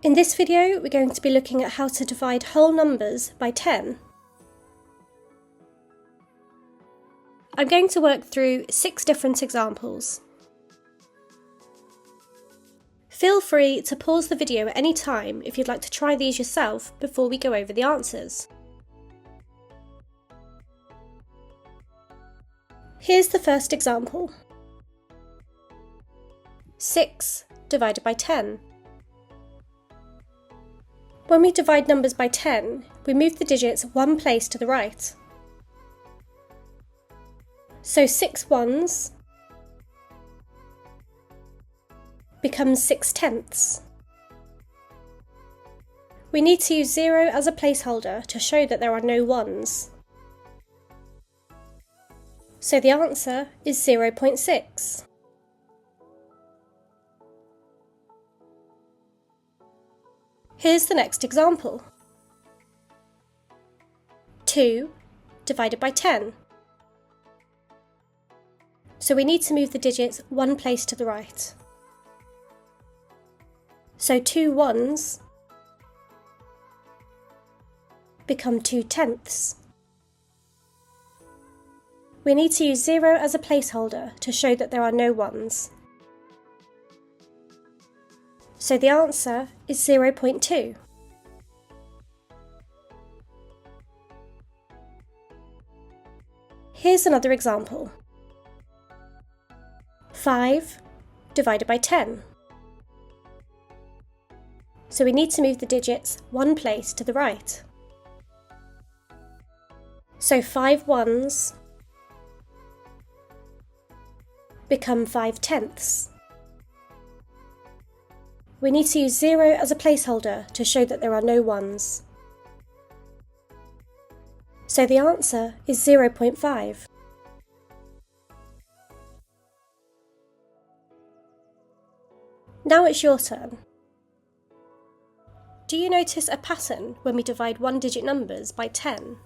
In this video, we're going to be looking at how to divide whole numbers by 10. I'm going to work through 6 different examples. Feel free to pause the video at any time if you'd like to try these yourself before we go over the answers. Here's the first example. 6 divided by 10. When we divide numbers by 10, we move the digits one place to the right. So 6 ones becomes 6 tenths. We need to use 0 as a placeholder to show that there are no ones. So the answer is 0.6. Here's the next example. 2 divided by 10. So we need to move the digits one place to the right. So 2 ones become 2 tenths. We need to use 0 as a placeholder to show that there are no ones. So the answer is 0.2. Here's another example. 5 divided by 10. So we need to move the digits one place to the right. So 5 ones become 5 tenths. We need to use 0 as a placeholder to show that there are no ones. So the answer is 0.5. Now it's your turn. Do you notice a pattern when we divide one-digit numbers by 10?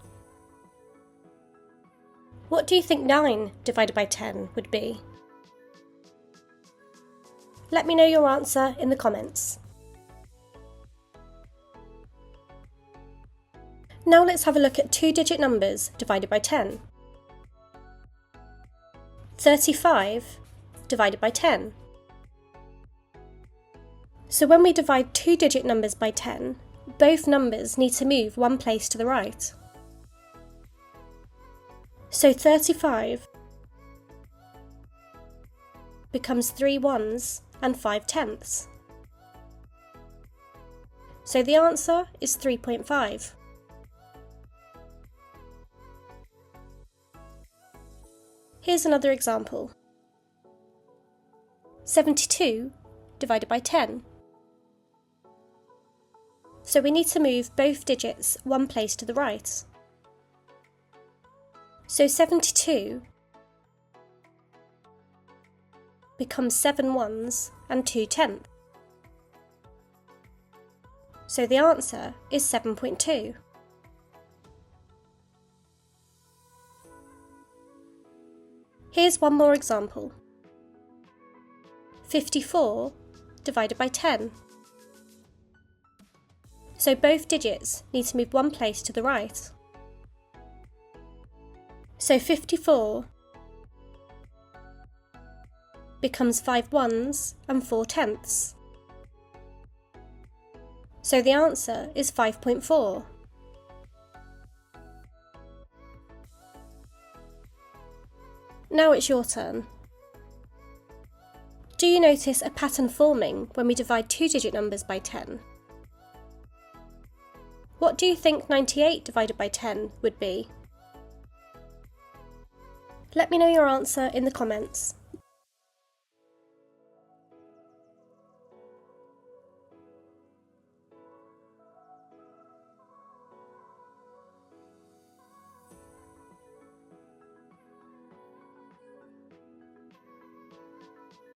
What do you think 9 divided by 10 would be? Let me know your answer in the comments. Now let's have a look at two-digit numbers divided by 10. 35 divided by 10. So when we divide two-digit numbers by 10, both numbers need to move one place to the right. So 35 becomes 3 ones and 5 tenths. So the answer is 3.5. Here's another example. 72 divided by 10. So we need to move both digits one place to the right. So 72 becomes 7 ones and 2 tenths. So the answer is 7.2. Here's one more example. 54 divided by 10. So both digits need to move one place to the right. So 54 becomes 5 ones and 4 tenths. So the answer is 5.4. Now it's your turn. Do you notice a pattern forming when we divide two-digit numbers by 10? What do you think 98 divided by 10 would be? Let me know your answer in the comments.